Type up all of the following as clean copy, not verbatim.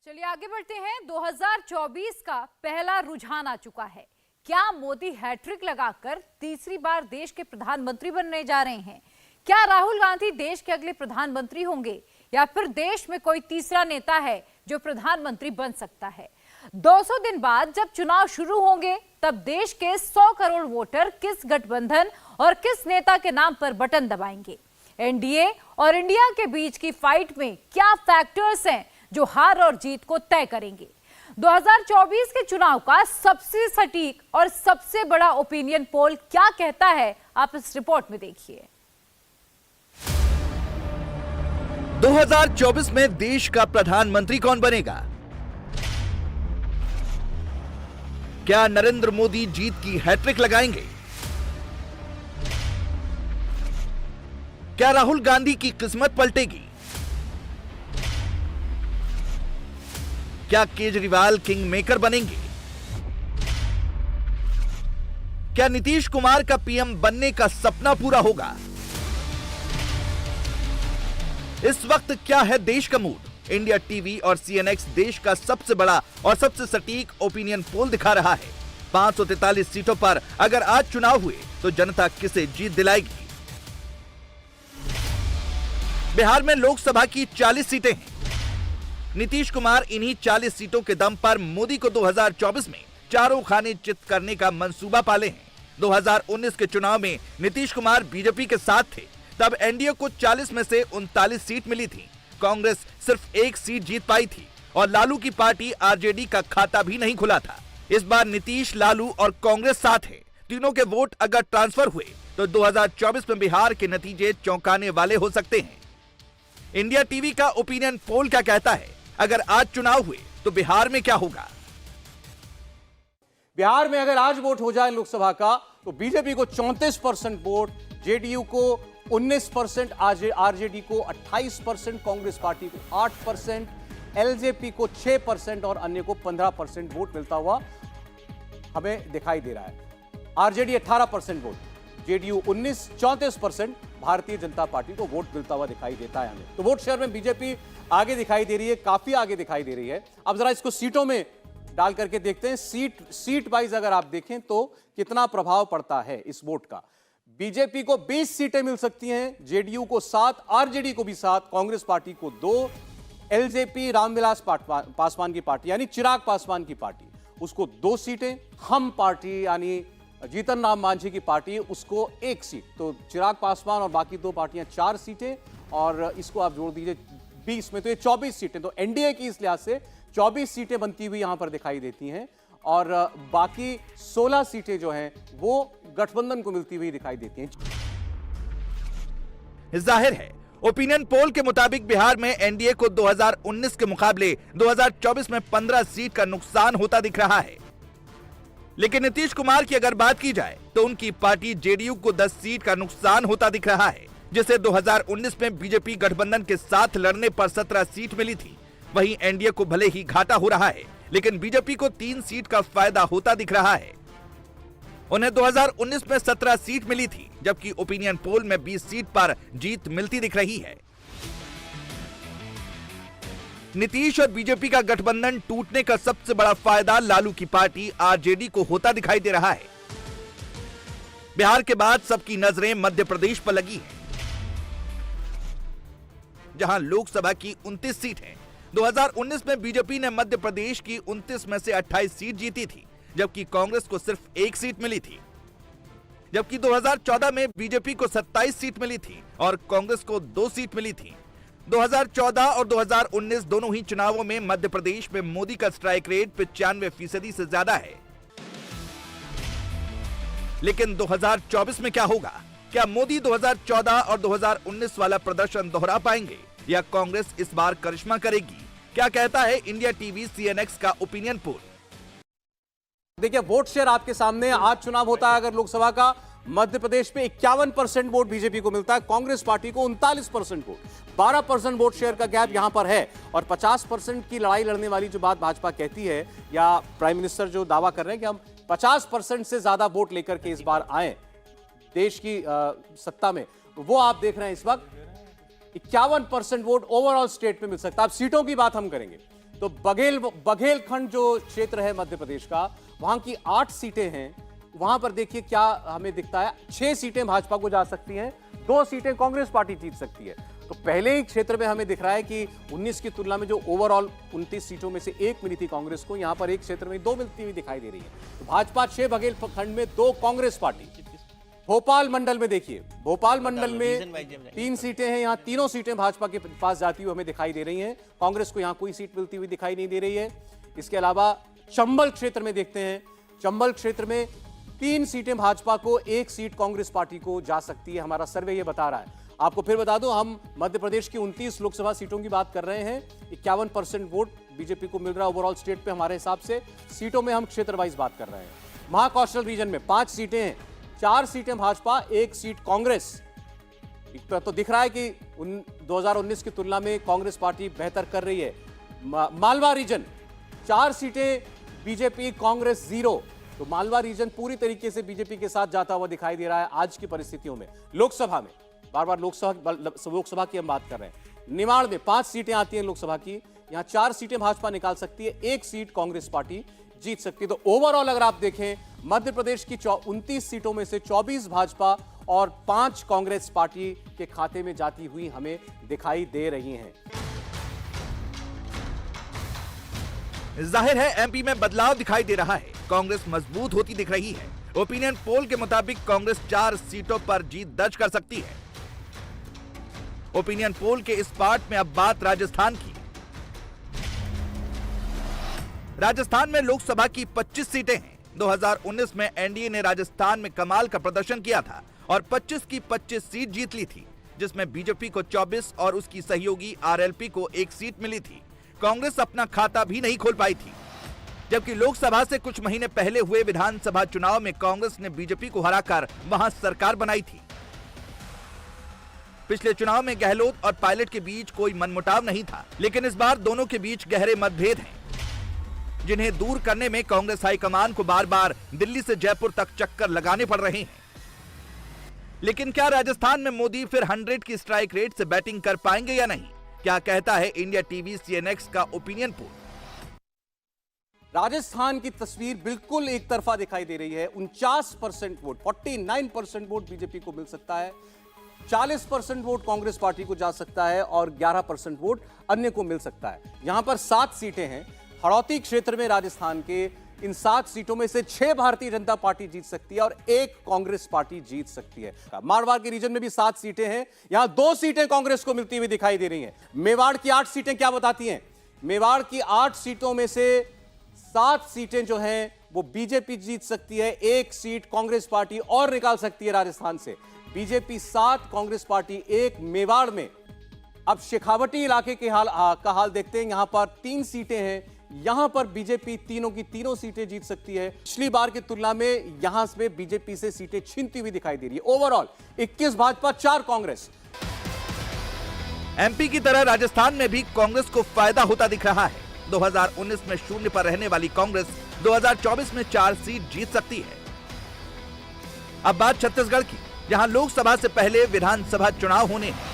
चलिए आगे बढ़ते हैं। 2024 का पहला रुझान आ चुका है। क्या मोदी हैट्रिक लगाकर तीसरी बार देश के प्रधानमंत्री बनने जा रहे हैं? क्या राहुल गांधी देश के अगले प्रधानमंत्री होंगे या फिर देश में कोई तीसरा नेता है जो प्रधानमंत्री बन सकता है? 200 दिन बाद जब चुनाव शुरू होंगे तब देश के 100 करोड़ वोटर किस गठबंधन और किस नेता के नाम पर बटन दबाएंगे? एनडीए और इंडिया के बीच की फाइट में क्या फैक्टर्स हैं जो हार और जीत को तय करेंगे? 2024 के चुनाव का सबसे सटीक और सबसे बड़ा ओपिनियन पोल क्या कहता है, आप इस रिपोर्ट में देखिए। 2024 में देश का प्रधानमंत्री कौन बनेगा? क्या नरेंद्र मोदी जीत की हैट्रिक लगाएंगे? क्या राहुल गांधी की किस्मत पलटेगी? क्या केजरीवाल किंग मेकर बनेंगे? क्या नीतीश कुमार का पीएम बनने का सपना पूरा होगा? इस वक्त क्या है देश का मूड? इंडिया टीवी और सीएनएक्स देश का सबसे बड़ा और सबसे सटीक ओपिनियन पोल दिखा रहा है। 543 सीटों पर अगर आज चुनाव हुए तो जनता किसे जीत दिलाएगी? बिहार में लोकसभा की 40 सीटें हैं। नीतीश कुमार इन्हीं 40 सीटों के दम पर मोदी को 2024 में चारों खाने चित करने का मंसूबा पाले हैं। 2019 के चुनाव में नीतीश कुमार बीजेपी के साथ थे, तब एनडीए को 40 में से 39 सीट मिली थी। कांग्रेस सिर्फ एक सीट जीत पाई थी और लालू की पार्टी आरजेडी का खाता भी नहीं खुला था। इस बार नीतीश, लालू और कांग्रेस साथ है। तीनों के वोट अगर ट्रांसफर हुए तो 2024 में बिहार के नतीजे चौंकाने वाले हो सकते हैं। इंडिया टीवी का ओपिनियन पोल क्या कहता है? अगर आज चुनाव हुए तो बिहार में क्या होगा? बिहार में अगर आज वोट हो जाए लोकसभा का तो बीजेपी को 34% वोट, जेडीयू को 19%, आरजेडी को 28%, कांग्रेस पार्टी को 8%, एलजेपी को 6% और अन्य को 15% वोट मिलता हुआ हमें दिखाई दे रहा है। RJD 18% vote, JDU 34%, Bharatiya Janata party को वोट मिलता हुआ दिखाई देता है हमें। तो वोट शेयर में बीजेपी आगे दिखाई दे रही है, काफी आगे दिखाई दे रही है। अब जरा इसको सीटों में डाल करके देखते हैं। सीट वाइज अगर आप देखें तो कितना प्रभाव पड़ता है इस वोट का। बीजेपी को 20 सीटें मिल सकती हैं, जेडीयू को 7, आरजेडी को भी 7, कांग्रेस पार्टी को 2, एलजेपी रामविलास पासवान की पार्टी यानी चिराग पासवान की पार्टी उसको 2 सीटें, हम पार्टी यानी जीतन राम मांझी की पार्टी उसको 1 सीट। तो चिराग पासवान और बाकी 2 पार्टियां 4 सीटें और इसको आप जोड़ दीजिए 20 में तो ये 24 सीटें। तो एनडीए की इस लिहाज से 24 सीटें बनती हुई यहां पर दिखाई देती हैं और बाकी 16 सीटें जो हैं वो गठबंधन को मिलती हुई दिखाई देती हैं। जाहिर है ओपिनियन पोल के मुताबिक बिहार में एनडीए को 2019 के मुकाबले 2024 में 15 सीट का नुकसान होता दिख रहा है। लेकिन नीतीश कुमार की अगर बात की जाए तो उनकी पार्टी जेडीयू को 10 सीट का नुकसान होता दिख रहा है, जिसे 2019 में बीजेपी गठबंधन के साथ लड़ने पर 17 सीट मिली थी। वहीं एनडीए को भले ही घाटा हो रहा है लेकिन बीजेपी को 3 सीट का फायदा होता दिख रहा है। उन्हें 2019 में 17 सीट मिली थी, जबकि ओपिनियन पोल में 20 सीट पर जीत मिलती दिख रही है। नीतीश और बीजेपी का गठबंधन टूटने का सबसे बड़ा फायदा लालू की पार्टी आरजेडी को होता दिखाई दे रहा है। बिहार के बाद सबकी नजरें मध्य प्रदेश पर लगी हैं, जहां लोकसभा की 29 सीट है। 2019 में बीजेपी ने मध्य प्रदेश की 29 में से 28 सीट जीती थी, जबकि कांग्रेस को सिर्फ 1 सीट मिली थी। जबकि 2014 में बीजेपी को 27 सीट मिली थी और कांग्रेस को 2 सीट मिली थी। 2014 और 2019 दोनों ही चुनावों में मध्य प्रदेश में मोदी का स्ट्राइक रेट 95% से ज्यादा है। लेकिन 2024 में क्या होगा? क्या मोदी 2014 और 2019 वाला प्रदर्शन दोहरा पाएंगे या कांग्रेस इस बार करिश्मा करेगी? क्या कहता है इंडिया टीवी सीएनएक्स का ओपिनियन पोल? देखिए वोट शेयर आपके सामने। आज चुनाव होता है अगर लोकसभा का, मध्य प्रदेश में 51% वोट बीजेपी को मिलता है, कांग्रेस पार्टी को 39% वोट, 12% वोट शेयर का गैप यहां पर है। और 50% की लड़ाई लड़ने वाली जो बात भाजपा कहती है या प्राइम मिनिस्टर जो दावा कर रहे हैं कि हम 50% से ज्यादा वोट लेकर के इस बार आए देश की सत्ता में, वो आप देख रहे हैं इस वक्त 51% वोट ओवरऑल स्टेट में मिल सकता है। अब सीटों की बात हम करेंगे तो बघेलखंड जो क्षेत्र है मध्य प्रदेश का, वहां की 8 सीटें हैं। वहां पर देखिए क्या हमें दिखता है, 6 सीटें भाजपा को जा सकती हैं, 2 सीटें कांग्रेस पार्टी जीत सकती है। तो पहले ही क्षेत्र में हमें दिख रहा है कि 19 की तुलना में जो ओवरऑल 29 सीटों में से 1 मिली थी कांग्रेस को, यहां पर एक क्षेत्र में 2 मिलती हुई दिखाई दे रही है। तो भाजपा 6 बघेलखंड में 2 कांग्रेस पार्टी। भोपाल मंडल में देखिए, भोपाल मंडल में 3 सीटें हैं, यहां तीनों सीटें भाजपा के पास जाती हुई हमें दिखाई दे रही हैं। कांग्रेस को यहां कोई सीट मिलती हुई दिखाई नहीं दे रही है। इसके अलावा चंबल क्षेत्र में देखते हैं, चंबल क्षेत्र में 3 सीटें भाजपा को, 1 सीट कांग्रेस पार्टी को जा सकती है, हमारा सर्वे ये बता रहा है। आपको फिर बता दूं, हम मध्य प्रदेश की 29 लोकसभा सीटों की बात कर रहे हैं। 51% वोट बीजेपी को मिल रहा है ओवरऑल स्टेट पे हमारे हिसाब से। सीटों में हम क्षेत्र वाइज बात कर रहे हैं। महाकौशल रीजन में 5 सीटें हैं, 4 सीटें भाजपा, 1 सीट कांग्रेस। तो दिख रहा है कि 2019 की तुलना में कांग्रेस पार्टी बेहतर कर रही है। मालवा रीजन 4 सीटें बीजेपी, कांग्रेस 0। तो मालवा रीजन पूरी तरीके से बीजेपी के साथ जाता हुआ दिखाई दे रहा है आज की परिस्थितियों में। लोकसभा में बार-बार लोकसभा की हम बात कर रहे हैं। निमाड़ में 5 सीटें आती हैं लोकसभा की, यहां 4 सीटें भाजपा निकाल सकती है, 1 सीट कांग्रेस पार्टी जीत सकती है। तो ओवरऑल अगर आप देखें, मध्य प्रदेश की 29 सीटों में से 24 भाजपा और 5 कांग्रेस पार्टी के खाते में जाती हुई हमें दिखाई दे रही हैं। जाहिर है एमपी में बदलाव दिखाई दे रहा है, कांग्रेस मजबूत होती दिख रही है। ओपिनियन पोल के मुताबिक कांग्रेस 4 सीटों पर जीत दर्ज कर सकती है। ओपिनियन पोल के इस पार्ट में अब बात राजस्थान की। राजस्थान में लोकसभा की 25 सीटें हैं। 2019 में एनडीए ने राजस्थान में कमाल का प्रदर्शन किया था और 25 की 25 सीट जीत ली थी, जिसमें बीजेपी को 24 और उसकी सहयोगी आरएलपी को 1 सीट मिली थी। कांग्रेस अपना खाता भी नहीं खोल पाई थी, जबकि लोकसभा से कुछ महीने पहले हुए विधानसभा चुनाव में कांग्रेस ने बीजेपी को हराकर वहां सरकार बनाई थी। पिछले चुनाव में गहलोत और पायलट के बीच कोई मनमुटाव नहीं था, लेकिन इस बार दोनों के बीच गहरे मतभेद हैं, जिन्हें दूर करने में कांग्रेस हाईकमान को बार बार दिल्ली से जयपुर तक चक्कर लगाने पड़ रहे हैं। लेकिन क्या राजस्थान में मोदी फिर 100 की स्ट्राइक रेट से बैटिंग कर पाएंगे या नहीं? क्या कहता है इंडिया टीवी CNX का ओपिनियन पोल। राजस्थान की तस्वीर बिल्कुल एक तरफा दिखाई दे रही है। 49% वोट, 49% वोट बीजेपी को मिल सकता है, 40% वोट कांग्रेस पार्टी को जा सकता है और 11% वोट अन्य को मिल सकता है। यहां पर 7 सीटें हैं। हड़ौती क्षेत्र में राजस्थान के इन 7 सीटों में से 6 भारतीय जनता पार्टी जीत सकती है और 1 कांग्रेस पार्टी जीत सकती है। मारवाड़ के रीजन में भी 7 सीटें हैं, यहां 2 सीटें कांग्रेस को मिलती हुई दिखाई दे रही हैं। मेवाड़ की 8 सीटें क्या बताती हैं? मेवाड़ की 8 सीटों में से 7 सीटें जो हैं वो बीजेपी जीत सकती है, 1 सीट कांग्रेस पार्टी और निकाल सकती है राजस्थान से। बीजेपी 7, कांग्रेस पार्टी 1 मेवाड़ में। अब शेखावटी इलाके के का हाल देखते हैं। यहां पर 3 सीटें हैं, यहां पर बीजेपी तीनों की तीनों सीटें जीत सकती है। पिछली बार की तुलना में यहां से बीजेपी से सीटें छीनती हुई दिखाई दे रही है। ओवरऑल 21 भाजपा, 4 कांग्रेस। एमपी की तरह राजस्थान में भी कांग्रेस को फायदा होता दिख रहा है। 2019 में शून्य पर रहने वाली कांग्रेस 2024 में 4 सीट जीत सकती है। अब बात छत्तीसगढ़ की, जहां लोकसभा से पहले विधानसभा चुनाव होने हैं।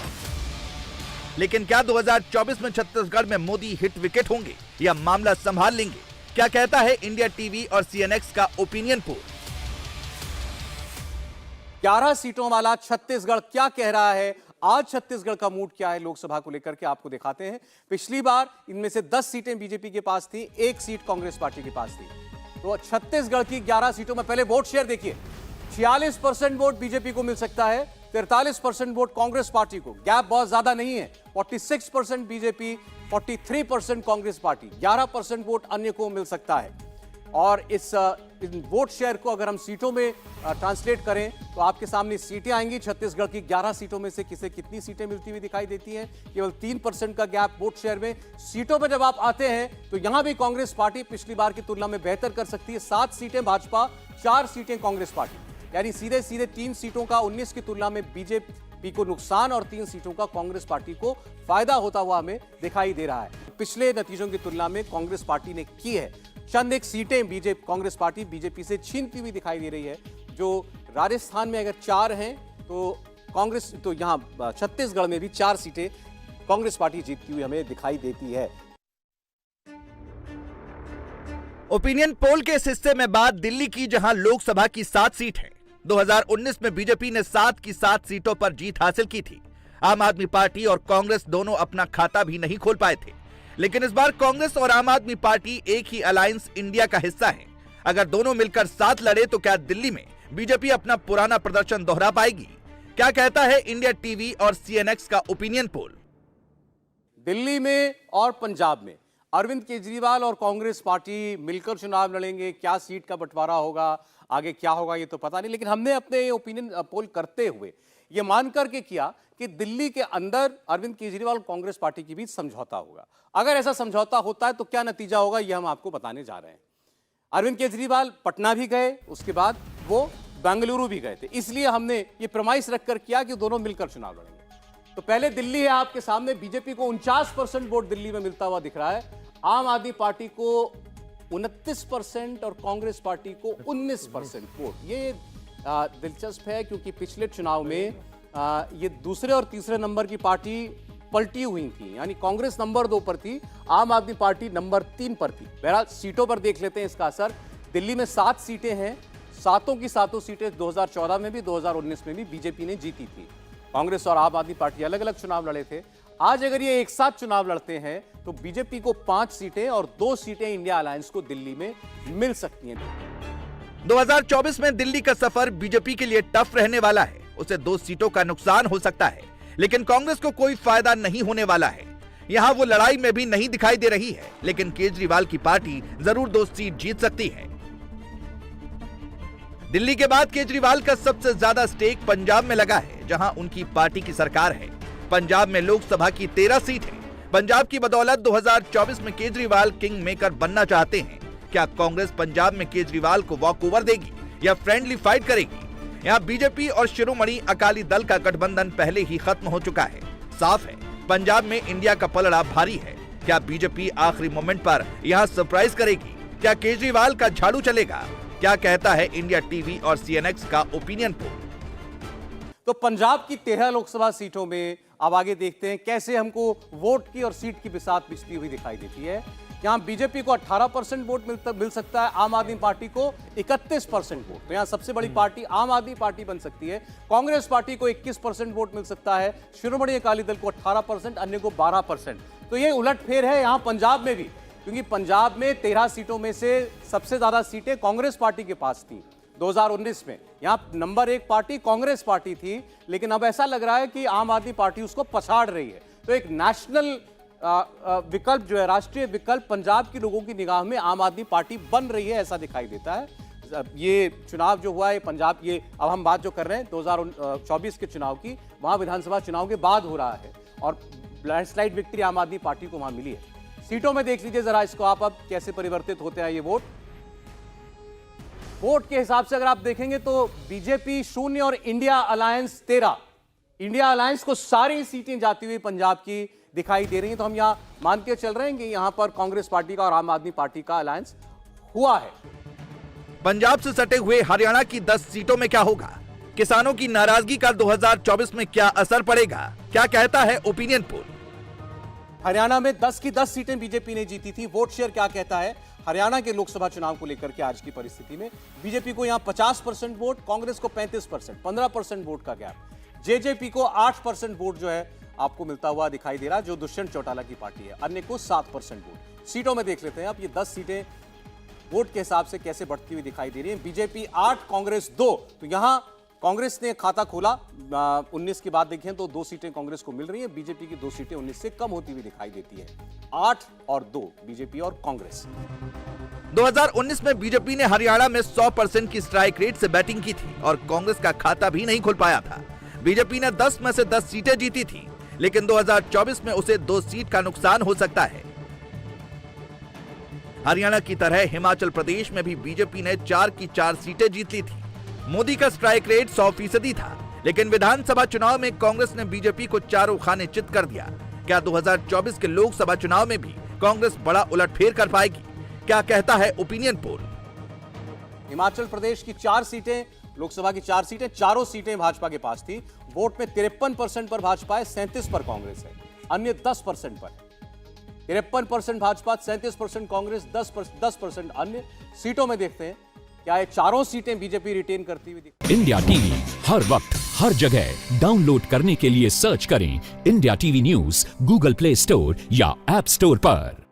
लेकिन क्या 2024 में छत्तीसगढ़ में मोदी हिट विकेट होंगे या मामला संभाल लेंगे? क्या कहता है इंडिया टीवी और CNX का ओपिनियन पोल। 11 सीटों वाला छत्तीसगढ़ क्या कह रहा है? आज छत्तीसगढ़ का मूड क्या है लोकसभा को लेकर के आपको दिखाते हैं। पिछली बार इनमें से 10 सीटें बीजेपी के पास थी, 1 सीट कांग्रेस पार्टी के पास थी। तो छत्तीसगढ़ की 11 सीटों में पहले वोट शेयर देखिए। 46% वोट बीजेपी को मिल सकता है, 43% वोट कांग्रेस पार्टी को। गैप बहुत ज्यादा नहीं है, 46% बीजेपी, 43% कांग्रेस पार्टी, 11% वोट अन्य को मिल सकता है। और इस वोट शेयर को अगर हम सीटों में ट्रांसलेट करें तो आपके सामने सीटें आएंगी। छत्तीसगढ़ की 11 सीटों में से किसे कितनी सीटें मिलती हुई दिखाई देती हैं? केवल 3% का गैप वोट शेयर में। सीटों पर जब आप आते हैं तो यहां भी कांग्रेस पार्टी पिछली बार की तुलना में बेहतर कर सकती है। 7 सीटें भाजपा, 4 सीटें कांग्रेस पार्टी, यानी सीधे सीधे 3 सीटों का 19 की तुलना में बीजेपी को नुकसान और 3 सीटों का कांग्रेस पार्टी को फायदा होता हुआ हमें दिखाई दे रहा है। पिछले नतीजों की तुलना में कांग्रेस पार्टी ने की है। चंद एक सीटें कांग्रेस पार्टी बीजेपी से छीनती हुई दिखाई दे रही है। जो राजस्थान में अगर 4 हैं तो कांग्रेस, तो यहां छत्तीसगढ़ में भी 4 सीटें कांग्रेस पार्टी जीतती हुई हमें दिखाई देती है। ओपिनियन पोल के इस हिस्से में बात दिल्ली की, जहां लोकसभा की 7 सीट है। 2019 में बीजेपी ने 7 की 7 सीटों पर जीत हासिल की थी। आम आदमी पार्टी और कांग्रेस दोनों अपना खाता भी नहीं खोल पाए थे, लेकिन इस बार कांग्रेस और आम आदमी पार्टी एक ही अलायंस इंडिया का हिस्सा है। अगर दोनों मिलकर साथ लड़े तो क्या दिल्ली में बीजेपी अपना पुराना प्रदर्शन दोहरा पाएगी? क्या कहता है इंडिया टीवी और सीएनएक्स का ओपिनियन पोल? दिल्ली में और पंजाब में अरविंद केजरीवाल और कांग्रेस पार्टी मिलकर चुनाव लड़ेंगे। क्या सीट का बंटवारा होगा, आगे क्या होगा ये तो पता नहीं, लेकिन हमने अपने ओपिनियन पोल करते हुए ये मान करके किया कि दिल्ली के अंदर अरविंद केजरीवाल कांग्रेस पार्टी के बीच समझौता होगा। अगर ऐसा समझौता होता है तो क्या नतीजा होगा ये हम आपको बताने जा रहे हैं। अरविंद केजरीवाल पटना भी गए, उसके बाद वो बेंगलुरु भी गए थे, इसलिए हमने ये प्रमाइस रखकर किया कि दोनों मिलकर चुनाव लड़ेंगे। तो पहले दिल्ली है आपके सामने। बीजेपी को 49% वोट दिल्ली में मिलता हुआ दिख रहा है, आम आदमी पार्टी को 29% और कांग्रेस पार्टी को 19% वोट। ये दिलचस्प है क्योंकि पिछले चुनाव में ये दूसरे और तीसरे नंबर की पार्टी पलटी हुई थी, यानी कांग्रेस नंबर 2 पर थी, आम आदमी पार्टी नंबर 3 पर थी। बहरहाल सीटों पर देख लेते हैं इसका असर। दिल्ली में 7 सीटें हैं, सातों की सातों सीटें 2014 में भी 2019 में भी बीजेपी ने जीती थी। कांग्रेस और आम आदमी पार्टी अलग अलग चुनाव लड़े थे। आज अगर ये एक साथ चुनाव लड़ते हैं तो बीजेपी को 5 सीटें और 2 सीटें इंडिया अलायंस को दिल्ली में मिल सकती हैं। 2024 में दिल्ली का सफर बीजेपी के लिए टफ रहने वाला है। उसे 2 सीटों का नुकसान हो सकता है, लेकिन कांग्रेस को कोई फायदा नहीं होने वाला है। यहां वो लड़ाई में भी नहीं दिखाई दे रही है, लेकिन केजरीवाल की पार्टी जरूर 2 सीट जीत सकती है। दिल्ली के बाद केजरीवाल का सबसे ज्यादा स्टेक पंजाब में लगा है, जहां उनकी पार्टी की सरकार है। पंजाब में लोकसभा की 13 सीट है। पंजाब की बदौलत 2024 में केजरीवाल किंग मेकर बनना चाहते हैं। क्या कांग्रेस पंजाब में केजरीवाल को वॉकओवर देगी या फ्रेंडली फाइट करेगी? यहाँ बीजेपी और शिरोमणि अकाली दल का गठबंधन पहले ही खत्म हो चुका है। साफ है पंजाब में इंडिया का पलड़ा भारी है। क्या बीजेपी आखिरी मोमेंट पर यहाँ सरप्राइज करेगी? क्या केजरीवाल का झाड़ू चलेगा? क्या कहता है इंडिया टीवी और सीएनएक्स का ओपिनियन पोल? तो पंजाब की 13 लोकसभा सीटों में अब आगे देखते हैं कैसे हमको वोट की और सीट की बिसात बिछती हुई दिखाई देती है। यहाँ बीजेपी को 18% वोट मिल सकता है, आम आदमी पार्टी को 31% वोट। तो यहाँ सबसे बड़ी पार्टी आम आदमी पार्टी बन सकती है। कांग्रेस पार्टी को 21% वोट मिल सकता है, शिरोमणि अकाली दल को 18%, अन्य को 12%। तो ये उलटफेर है यहाँ पंजाब में भी, क्योंकि पंजाब में 13 सीटों में से सबसे ज्यादा सीटें कांग्रेस पार्टी के पास थी 2019 में। यहाँ नंबर 1 पार्टी कांग्रेस पार्टी थी, लेकिन अब ऐसा लग रहा है कि आम आदमी पार्टी उसको पछाड़ रही है। तो एक नेशनल विकल्प जो है, राष्ट्रीय विकल्प पंजाब के लोगों की निगाह में आम आदमी पार्टी बन रही है, ऐसा दिखाई देता है। ये चुनाव जो हुआ है पंजाब, ये अब हम बात जो कर रहे हैं 2024 के चुनाव की, वहां विधानसभा चुनाव के बाद हो रहा है और लैंडस्लाइड विक्ट्री आम आदमी पार्टी को वहां मिली है। सीटों में देख लीजिए जरा इसको आप, अब कैसे परिवर्तित होते हैं ये वोट। वोट के हिसाब से अगर आप देखेंगे तो बीजेपी 0 और इंडिया अलायंस 13। इंडिया अलायंस को सारी सीटें जाती हुई पंजाब की दिखाई दे रही हैं। तो हम यहां मान के चल रहे हैं कि यहां पर कांग्रेस पार्टी का और आम आदमी पार्टी का अलायंस हुआ है। पंजाब से सटे हुए हरियाणा की 10 सीटों में क्या होगा? किसानों की नाराजगी का 2024 में क्या असर पड़ेगा? क्या कहता है ओपिनियन पोल? हरियाणा में 10 की 10 सीटें बीजेपी ने जीती थी। वोट शेयर क्या कहता है हरियाणा के लोकसभा चुनाव को लेकर के आज की परिस्थिति में? बीजेपी को यहां 50% वोट, कांग्रेस को 35%, 15% वोट का गैप। जेजेपी को 8% वोट जो है आपको मिलता हुआ दिखाई दे रहा है, जो दुष्यंत चौटाला की पार्टी है। अन्य को 7% वोट। सीटों में देख लेते हैं आप, ये 10 सीटें वोट के हिसाब से कैसे बढ़ती हुई दिखाई दे रही है। बीजेपी 8, कांग्रेस 2। तो यहां कांग्रेस ने खाता खोला 19 के बाद देखें तो 2 सीटें कांग्रेस को मिल रही है। बीजेपी की 2 सीटें 19 से कम होती हुई दिखाई देती है। 8 और 2 बीजेपी और कांग्रेस। 2019 में बीजेपी ने हरियाणा में 100% की स्ट्राइक रेट से बैटिंग की थी और कांग्रेस का खाता भी नहीं खुल पाया था। बीजेपी ने 10 में से 10 सीटें जीती थी, लेकिन 2024 में उसे 2 सीट का नुकसान हो सकता है। हरियाणा की तरह हिमाचल प्रदेश में भी बीजेपी ने 4 की 4 सीटें जीत ली थी। मोदी का स्ट्राइक रेट 100% था, लेकिन विधानसभा चुनाव में कांग्रेस ने बीजेपी को चारों खाने चित कर दिया। क्या 2024 के लोकसभा चुनाव में भी कांग्रेस बड़ा उलटफेर कर पाएगी? क्या कहता है ओपिनियन पोल? हिमाचल प्रदेश की 4 सीटें, लोकसभा की 4 सीटें, चारों सीटें भाजपा के पास थी। वोट में 53% पर भाजपा है, 37 पर कांग्रेस है, अन्य 10% पर है। 53% भाजपा, 37% कांग्रेस, 10% अन्य। सीटों में देखते हैं क्या ये चारों सीटें बीजेपी रिटेन करती हुई दिखती है। इंडिया टीवी हर वक्त हर जगह डाउनलोड करने के लिए सर्च करें India TV news Google play store या ऐप स्टोर पर।